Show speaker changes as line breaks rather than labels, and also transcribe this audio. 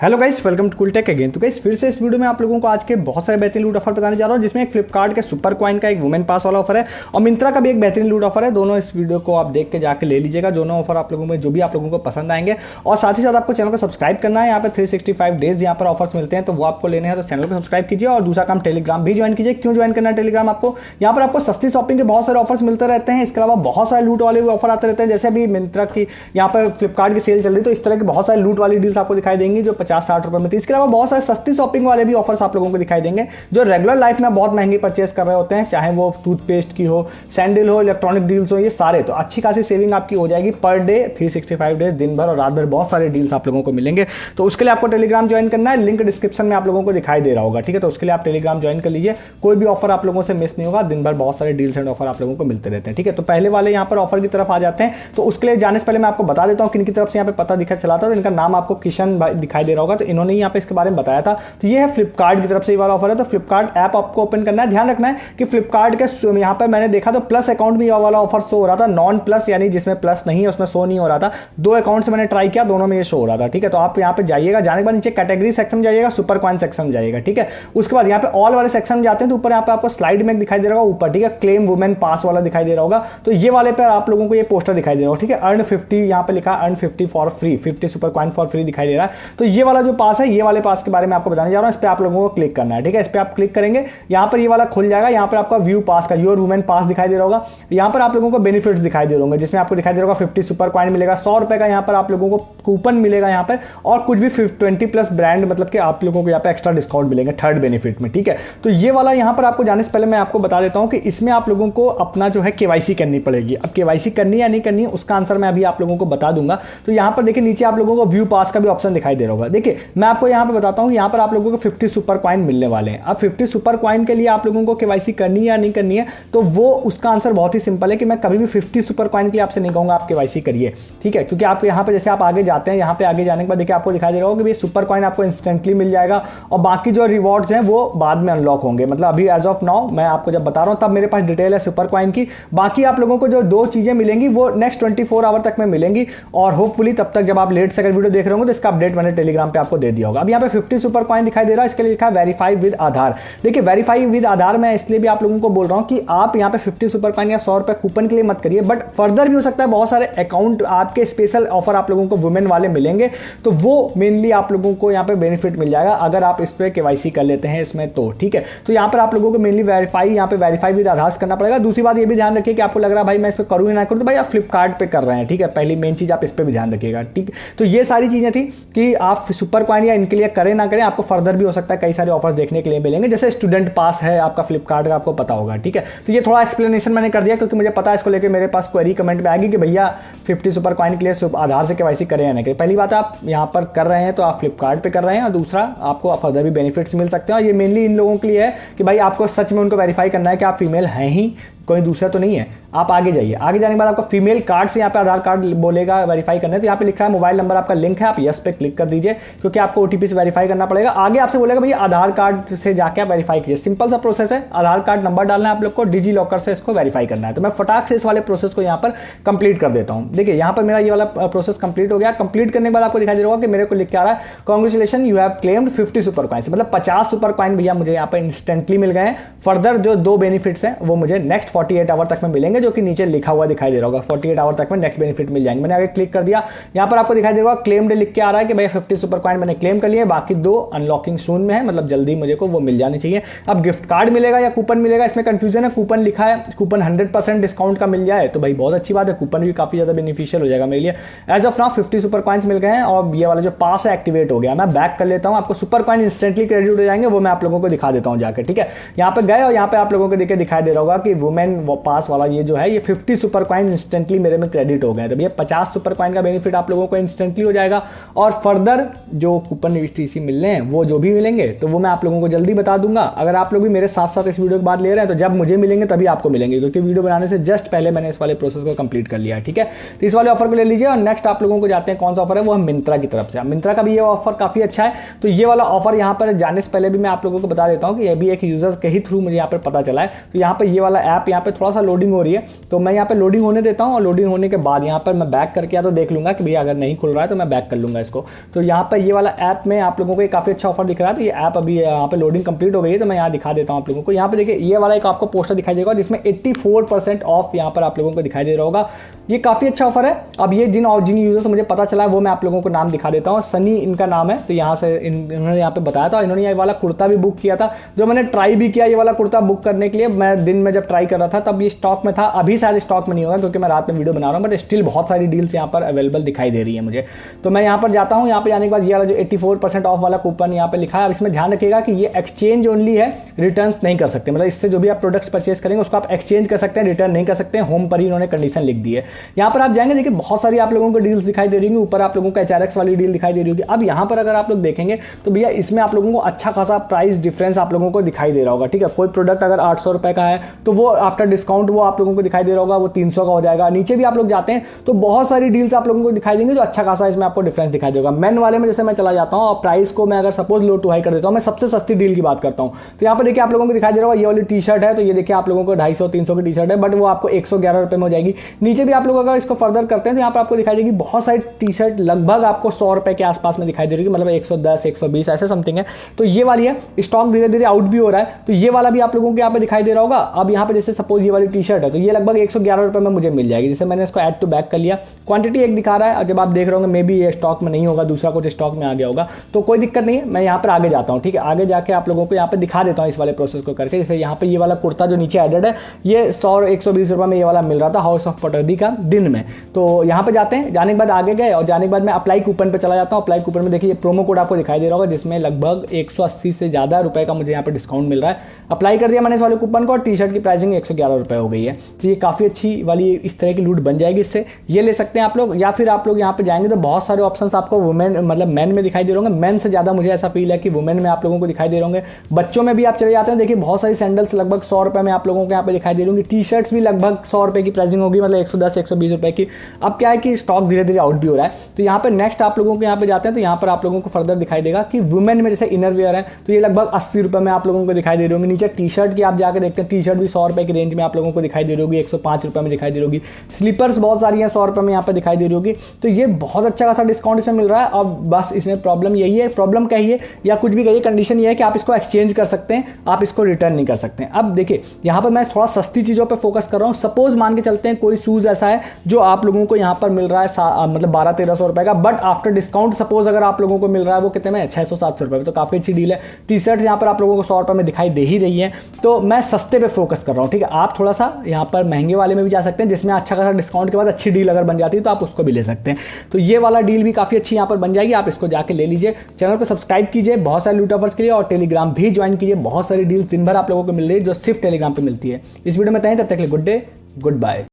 Hello guys, welcome to Cooltech again. तो guys फिर से इस वीडियो में आप लोगों को आज के बहुत सारे बेहतरीन लूट ऑफर बताने जा रहा हूं, जिसमें एक फ्लिपकार्ट के सुपर कॉइन का एक वुमेन पास वाला ऑफर है और मिंत्रा का भी एक बेहतरीन लूट ऑफर है। दोनों इस वीडियो को आप देख के जाके ले लीजिएगा। दोनों ऑफर आप लोगों में जो भी आप लोगों को पसंद आएंगे और साथ ही साथ आपको चैनल को सब्सक्राइब करना है। यहाँ पे 365 डेज यहाँ पर ऑफर्स मिलते हैं, तो वो आपको लेने हैं तो चैनल को सब्सक्राइब कीजिए और दूसरा काम टेलीग्राम भी ज्वाइन कीजिए। क्यों ज्वाइन करना है टेलीग्राम? आपको यहाँ पर आपको सस्ती शॉपिंग के बहुत सारे ऑफर्स मिलते रहते हैं। इसके अलावा बहुत सारे लूट वाले ऑफर आते रहते हैं, जैसे अभी मिंत्रा की यहाँ पर फ्लिपकार्ट की सेल चल रही है, तो इस तरह की बहुत सारी लूट वाली डील्स आपको दिखाई देंगी जो 50-60 रुपए में थी। इसके अलावा बहुत सारे सस्ती शॉपिंग वाले भी ऑफर्स आप लोगों को दिखाई देंगे जो रेगुलर लाइफ में बहुत महंगी परचेस कर रहे होते हैं, चाहे वो टूथपेस्ट की हो, सैंडल हो, इलेक्ट्रॉनिक डील्स हो, ये सारे। तो अच्छी खासी सेविंग आपकी हो जाएगी पर डे, 365 डेज, दिन भर और रात भर बहुत सारे डील्स आप लोगों को मिलेंगे। तो उसके लिए आपको टेलीग्राम ज्वाइन करना है, लिंक डिस्क्रिप्शन में आप लोगों को दिखाई दे रहा होगा। ठीक है, तो उसके लिए आप टेलीग्राम ज्वाइन कर लीजिए। कोई भी ऑफर आप लोगों से मिस नहीं होगा, दिन भर बहुत सारे डील्स एंड ऑफर आप लोगों को मिलते रहते हैं। ठीक है, तो पहले वाले यहाँ पर ऑफर की तरफ आ जाते हैं। तो उसके लिए जाने से पहले मैं आपको बता देता हूँ किन की तरफ से यहाँ पे पता दिखा चला था। तो इनका नाम आपको किशन दिखाई दे रहा होगा, तो इन्होंने यहाँ पे इसके बारे में बताया था। तो ये है फ्लिपकार्ट की तरफ से ये वाला ऑफर है। तो फ्लिपकार्ट ऐप आपको ओपन करना है। ध्यान रखना है कि फ्लिपकार्ट के यहाँ पर मैंने देखा तो प्लस अकाउंट में ये वाला ऑफर शो हो रहा था, नॉन प्लस यानी जिसमें प्लस नहीं है उसमें शो नहीं हो रहा था। दो अकाउंट से मैंने ट्राई किया, दोनों में ये शो हो रहा था। ठीक है, तो आप यहाँ पे जाइएगा, जाने के बाद नीचे कैटेगरी सेक्शन में जाइएगा, सुपर कॉइन सेक्शन में जाइएगा। ठीक है, उसके बाद यहाँ पे ऑल वाले सेक्शन में जाते हैं तो ऊपर यहाँ पे आपको स्लाइड में दिखाई दे रहा होगा ऊपर। ठीक है, क्लेम वुमेन पास वाला दिखाई दे रहा होगा, तो ये वाले पर आप लोगों को ये पोस्टर दिखाई दे रहा होगा। ठीक है, अर्न 50 यहाँ पे लिखा earn 50 for free, 50 super coin for free दिखाई दे रहा है। तो ये वाला जो पास है, ये वाले पास के बारे में आपको बताने जा रहा हूँ। इस पर आप लोगों को क्लिक करना है। ठीक है, इस पर आप क्लिक करेंगे, यहाँ पर ये वाला खुल जाएगा। यहाँ पर आपका व्यू पास का योर वुमेन पास दिखाई दे रहा होगा। यहाँ पर आप लोगों को बेनिफिट्स दिखाई दे होंगे, जिसमें आपको दिखाई दे रहा होगा 50 सुपर कॉइन मिलेगा, 100 रुपए का यहाँ पर आप लोगों को कूपन मिलेगा यहाँ पर, और कुछ भी 20 प्लस ब्रांड मतलब कि आप लोगों को यहाँ पे एक्स्ट्रा डिस्काउंट मिलेंगे थर्ड बेनिफिट में। ठीक है, तो ये वाला यहाँ पर आपको जाने से पहले मैं आपको बता देता हूँ कि इसमें आप लोगों को अपना जो है केवाईसी करनी पड़ेगी। अब केवाईसी करनी या नहीं करनी उसका आंसर मैं अभी आप लोगों को बता दूंगा। तो यहाँ पर देखिए नीचे आप लोगों को व्यू पास का भी ऑप्शन दिखाई दे रहा होगा। देखिए मैं आपको यहाँ पर बताता हूँ, यहाँ पर आप लोगों को 50 सुपर कॉइन मिलने वाले हैं। अब 50 सुपर कॉइन के लिए आप लोगों को केवाईसी करनी है या नहीं करनी है, तो वो उसका आंसर बहुत ही सिंपल है कि मैं कभी भी 50 सुपर कॉइन के लिए आपसे नहीं कहूंगा आप केवाईसी करिए। ठीक है, क्योंकि आप यहाँ पे जैसे आप आगे जाते हैं, यहाँ पे आगे जाने के बाद देखिए आपको दिखाई दे रहा होगा कि सुपर कॉइन आपको इंस्टेंटली मिल जाएगा और बाकी जो रिवॉर्ड्स हैं वो बाद में अनलॉक होंगे। मतलब अभी एज ऑफ नाउ मैं आपको जब बता रहा हूँ तब मेरे पास डिटेल है सुपर कॉइन की। बाकी आप लोगों को जो दो चीजें मिलेंगी वो नेक्स्ट 24 आवर तक में मिलेंगी और होपफुली तब तक जब आप लेट से अगर वीडियो देख रहे होंगे तो इसका अपडेट मैंने टेलीग्राम पे आपको दे दिया होगा। अब यहाँ पे 50 सुपर कॉइन दिखाई दे रहा है, इसके लिए लिखा है वेरीफाई विद आधार। देखिए वेरीफाई विद आधार मैं इसलिए भी आप लोगों को बोल रहा हूं कि आप यहां पे 50 सुपर कॉइन या 100 रुपए कूपन के लिए मत करिए, बट फर्दर भी हो सकता है बहुत सारे अकाउंट आपके स्पेशल ऑफर आप लोगों को वुमेन वाले मिलेंगे, तो वो मेनली आप लोगों को यहां पे बेनिफिट मिल जाएगा अगर आप इस पे केवाईसी कर लेते हैं इसमें तो। ठीक है, तो यहां पर आप लोगों को मेनली यहां पे वेरीफाई विद आधार करना पड़ेगा। दूसरी बात ये भी ध्यान रखिए कि आपको लग रहा है भाई मैं इस पे करूं या ना करूं, तो भाई आप फ्लिपकार्ट पे कर रहे हैं। ठीक है, पहली मेन चीज आप इस पे भी ध्यान रखिएगा। ठीक, तो ये सारी चीजें थी कि आप सुपर कॉइन या इनके लिए करें ना करें, आपको फर्दर भी हो सकता है कई सारे ऑफर्स देखने के लिए मिलेंगे, जैसे स्टूडेंट पास है आपका फ्लिपकार्ट का, आपको पता होगा। ठीक है, तो ये थोड़ा एक्सप्लेनेशन मैंने कर दिया क्योंकि मुझे पता है इसको लेकर मेरे पास क्वेरी कमेंट में आएगी कि भैया 50 सुपर कॉइन के लिए आधार से केवाईसी करें या नहीं करें। पहली बात आप यहाँ पर कर रहे हैं तो आप फ्लिपकार्ट पे कर रहे हैं, और दूसरा आपको फर्दर भी बेनिफिट्स मिल सकते हैं। और ये मेनली इन लोगों के लिए है कि भाई आपको सच में उनको वेरीफाई करना है कि आप फीमेल हैं ही, कोई दूसरा तो नहीं है। आप आगे जाइए, आगे जाने के बाद आपका फीमेल कार्ड से यहाँ पे आधार कार्ड बोलेगा वेरीफाई करने, तो यहाँ पे लिखा है मोबाइल नंबर आपका लिंक है, आप यस पे क्लिक कर दीजिए क्योंकि आपको ओटीपी से वेरीफाई करना पड़ेगा। आगे आपसे बोलेगा भैया आधार कार्ड से जाके आप वेरीफाई कीजिए। सिंपल सा प्रोसेस है, आधार कार्ड नंबर डालना है आप लोग को, डिजी लॉकर से इसको वेरीफाई करना है। तो मैं फटाक से इस वाले प्रोसेस को यहाँ पर कंप्लीट कर देता हूँ। देखिए यहाँ पर मेरा ये वाला प्रोसेस कंप्लीट हो गया। कंप्लीट करने के बाद आपको दिखाई दे रहा होगा कि मेरे को लिख के आ रहा है congratulation you have claimed 50 super coins, मतलब 50 सुपर कॉइन भैया मुझे यहाँ पर इंस्टेंटली मिल गए हैं। फर्दर जो दो बेनिफिट्स हैं वो मुझे नेक्स्ट 48 आवर तक में मिलेंगे, जो कि नीचे लिखा हुआ दिखाई दे रहा होगा 48 आवर तक में नेक्स्ट बेनिफिट मिल जाएंगे। मैंने आगे क्लिक कर दिया, यहाँ पर आपको दिखाई दे रहा होगा क्लेम्ड लिख के आ रहा है कि भाई 50 सुपर कॉइन मैंने क्लेम कर लिए, बाकी दो अनलॉकिंग सून में है, मतलब जल्दी मुझे को वो मिल जाने चाहिए। अब गिफ्ट कार्ड मिलेगा या कूपन मिलेगा इसमें कंफ्यूजन है। कूपन लिखा है, कूपन 100% डिस्काउंट का मिल जाए तो भाई बहुत अच्छी बात है, कूपन भी काफी ज्यादा बेनिफिशियल हो जाएगा मेरे लिए। As of now 50 super coins मिल गए हैं और ये वाला जो पास है एक्टिवेट हो गया। मैं बैक कर लेता हूँ, आपको सुपर कॉइन इंस्टेंटली क्रेडिट हो जाएंगे, वो मैं आप लोगों को दिखा देता हूँ जाकर। ठीक है, यहाँ पे गए और यहाँ पे आप लोगों को देखिए दिखाई दे रहा होगा कि वुमेन पास वाला ये जो है ये 50 सुपर कॉइन इंस्टेंटली मेरे में क्रेडिट हो गए। तो ये 50 सुपर कॉइन का बेनिफिट आप लोगों को इंस्टेंटली हो जाएगा और फर्दर जो कूपन यूटीसी मिलने हैं वो जो भी मिलेंगे तो वो मैं आप लोगों को जल्दी बता दूंगा। अगर आप लोग भी मेरे साथ साथ इस वीडियो के बाद ले रहे हैं तो जब मुझे मिलेंगे तभी आपको मिलेंगे, क्योंकि वीडियो बनाने से जस्ट पहले मैंने इस वाले प्रोसेस को कंप्लीट कर लिया है। ठीक है, तो इस वाले ऑफर को ले लीजिए और नेक्स्ट आप लोगों को जाते हैं कौन सा ऑफर है, वो है मिंत्रा की तरफ से। मिंत्रा का भी ये ऑफर काफी अच्छा है। तो ये वाला ऑफर यहाँ पर जाने से पहले भी मैं आप लोगों को बता देता हूँ कि ये भी एक यूजर्स के ही थ्रू मुझे यहाँ पर पता चला है। तो यहाँ पर ये वाला ऐप यहाँ पे थोड़ा सा लोडिंग हो रही है, तो मैं यहाँ पे लोडिंग होने देता हूँ और लोडिंग होने के बाद यहाँ पर मैं बैक करके या तो देख लूँगा कि भैया अगर नहीं खुल रहा है तो मैं बैक कर लूँगा इसको। तो यहाँ पर ये वाला ऐप में आप लोगों को काफ़ी अच्छा ऑफर दिख रहा है। तो ये ऐप अभी यहाँ पे लोडिंग कंप्लीट हो गई है, तो मैं यहाँ दिखा देता हूँ आप लोगों को। यहाँ पे देखिए ये वाला एक आपको पोस्टर दिखाई देगा जिसमें 84% ऑफ यहाँ पर आप लोगों को दिखाई दे रहा होगा। ये काफ़ी अच्छा ऑफर है। अब ये जिन यूजर्स मुझे पता चला है वो मैं आप लोगों को नाम दिखा देता हूँ। सनी इनका नाम है, तो यहाँ से इन्होंने यहाँ पे बताया था, इन्होंने ये वाला कुर्ता भी बुक किया था, जो मैंने ट्राई भी किया ये वाला कुर्ता बुक करने के लिए। मैं दिन में जब ट्राई कर रहा था तब ये स्टॉक में था, अभी शायद स्टॉक में नहीं होगा क्योंकि मैं रात में वीडियो बना रहा हूँ, बट स्टिल बहुत सारी डील्स यहाँ पर अवेलेबल दिखाई दे रही है मुझे। तो मैं यहाँ पर जाता हूँ, यहाँ पे जाने के बाद ये वाला जो 84% ऑफ वाला कूपन यहाँ पे लिखा है। अब इसमें ध्यान रखिएगा कि ये एक्सचेंज ओनली है, रिटर्न नहीं कर सकते। मतलब इससे जो भी आप प्रोडक्ट्स परचेज करेंगे उसको आप एक्सचेंज कर सकते हैं, रिटर्न नहीं कर सकते हैं। होम पर ही इन्होंने कंडीशन लिख दी है। यहाँ पर आप जाएंगे, देखिए बहुत सारी आप लोगों को डील्स दिखाई दे रही होंगी। ऊपर आप लोगों को HRX वाली डील दिखाई दे रही होगी। अब यहाँ पर अगर आप लोग देखेंगे तो भैया इसमें आप लोगों को अच्छा खासा प्राइस डिफरेंस आप लोगों को दिखाई दे रहा होगा। ठीक है, कोई प्रोडक्ट अगर 800 रुपए का है तो वो आफ्टर डिस्काउंट वो आप लोगों को दिखाई दे रहा होगा वो 300 का हो जाएगा। नीचे भी आप लोग जाते हैं तो बहुत सारी डील्स आप लोगों को दिखाई देंगे जो अच्छा खासा इसमें आपको डिफरेंस दिखाई देगा। मेन वाले में जैसे मैं चला जाता हूँ और प्राइस को मैं अगर सपोज लो टू हाई कर देता हूँ, मैं सबसे सस्ती डील की बात करता हूँ, तो यहाँ पर देखिए आप लोगों को दिखाई दे रहा होगा ये वाली टी शर्ट है। तो ये देखिए आप लोगों को 250-300 की टी शर्ट है, बट वो आपको 111 रुपए में हो जाएगी। नीचे भी आप लोग अगर इसको फर्दर करते हैं तो यहाँ पर आपको दिखाई देगी बहुत सारी टी शर्ट लगभग आपको 100 रुपए के आसपास में दिखाई दे रही है, मतलब 110 120 ऐसे समथिंग है। तो ये वाली है, स्टॉक धीरे धीरे आउट भी हो रहा है, तो ये वाला भी आप लोगों को यहाँ पे दिखाई दे रहा होगा। अब यहाँ पे जैसे सपोज ये वाली टी शर्ट है तो ये लगभग 111 रुपए में मुझे मिल जाएगी। जैसे मैंने इसको ऐड टू बैक कर लिया, क्वांटिटी एक दिखा रहा है और जब आप देख रहे होंगे मे बी ये स्टॉक में नहीं होगा, दूसरा कुछ स्टॉक में आ गया होगा, तो कोई दिक्कत नहीं है। मैं यहाँ पर आगे जाता हूँ, ठीक है, आगे जाके आप लोगों को यहाँ पे दिखा देता हूँ इस वाले प्रोसेस को करके। जैसे यहाँ पे ये वाला कुर्ता जो नीचे एडेड है ये 100-120 रुपए में ये वाला मिल रहा था हाउस ऑफ पटौदी का दिन में। तो यहाँ पे जाते हैं, जाने के बाद आगे गए और जाने के बाद मैं अप्लाई कूपन पे चला जाता हूँ। अप्लाई कूपन में देखिए ये प्रोमो कोड आपको दिखाई दे रहा होगा जिसमें लगभग 180 से ज़्यादा रुपए का मुझे यहाँ पे डिस्काउंट मिल रहा है। अप्लाई कर दिया मैंने इस वाले कूपन को और टी शर्ट की प्राइसिंग 111 रुपए हो गई है। तो ये काफ़ी अच्छी वाली इस तरह की लूट बन जाएगी इससे, ये ले सकते हैं आप लोग। या फिर आप लोग यहाँ पे जाएंगे तो बहुत सारे ऑप्शन आपको वुमेन मतलब मैन में दिखाई दे रहे होंगे। मैन से ज़्यादा मुझे ऐसा फील है कि वुमेन में आप लोगों को दिखाई दे रहे होंगे। बच्चों में भी आप चले जाते हैं, देखिए बहुत सारी सैंडल्स लगभग 100 रुपए में आप लोगों को यहाँ पे दिखाई दे रही होंगी। टी शर्ट्स भी लगभग 100 रुपए की प्राइसिंग होगी, मतलब 110-120 रुपए की। अब क्या है कि स्टॉक धीरे धीरे आउट भी हो रहा है। तो यहाँ पे नेक्स्ट आप लोगों को यहाँ पे जाते हैं तो यहाँ पर आप लोगों को फर्दर दिखाई देगा कि वुमेन में जैसे इनर वेयर है तो ये लगभग 80 रुपए में आप लोगों को दिखाई दे रही होंगी। नीचे टी शर्ट की आप जाकर देखते हैं, टी शर्ट भी 100 रुपए की रेंज में आप लोगों को दिखाई दे रही होगी, 105 रुपए में दिखाई दे रही होगी। स्लीपर्स बहुत सारी हैं 100 रुपए में यहाँ पे दिखाई दे रही होगी। तो ये बहुत अच्छा खासा डिस्काउंट इसमें मिल रहा है। अब बस इसमें प्रॉब्लम यही है, प्रॉब्लम कहिए या कुछ भी कहिए, कंडीशन ये है कि आप इसको एक्सचेंज कर सकते हैं, आप इसको रिटर्न नहीं कर सकते हैं। अब देखिए यहाँ पर मैं थोड़ा सस्ती चीज़ों पर फोकस कर रहा हूँ। सपोज मान के चलते हैं कोई शूज़ ऐसा है जो आप लोगों को यहाँ पर मिल रहा है मतलब 1200-1300 रुपए का, बट आफ्टर डिस्काउंट सपोज अगर आप लोगों को मिल रहा है वो कितने में 600-700 रुपए में, तो काफ़ी अच्छी डील है। टी शर्ट्स यहाँ पर आप लोगों को 100 रुपए में दिखाई दे ही रही है, तो मैं सस्ते पे फोकस कर रहा हूँ। ठीक है, आप थोड़ा सा यहाँ पर महंगे वाले में भी जा सकते हैं जिसमें अच्छा खासा डिस्काउंट के बाद अच्छी डील अगर बन जाती है तो आप उसको भी ले सकते हैं। तो ये वाला डील भी काफ़ी अच्छी यहाँ पर बन जाएगी, आप इसको जाके ले लीजिए। चैनल को सब्सक्राइब कीजिए बहुत सारे लूट ऑफर्स के लिए, और टेलीग्राम भी ज्वाइन कीजिए। बहुत सारी डील्स दिन भर आप लोगों को मिल रही है जो सिर्फ टेलीग्राम पर मिलती है। इस वीडियो में तब तक के लिए गुड डे, गुड बाय।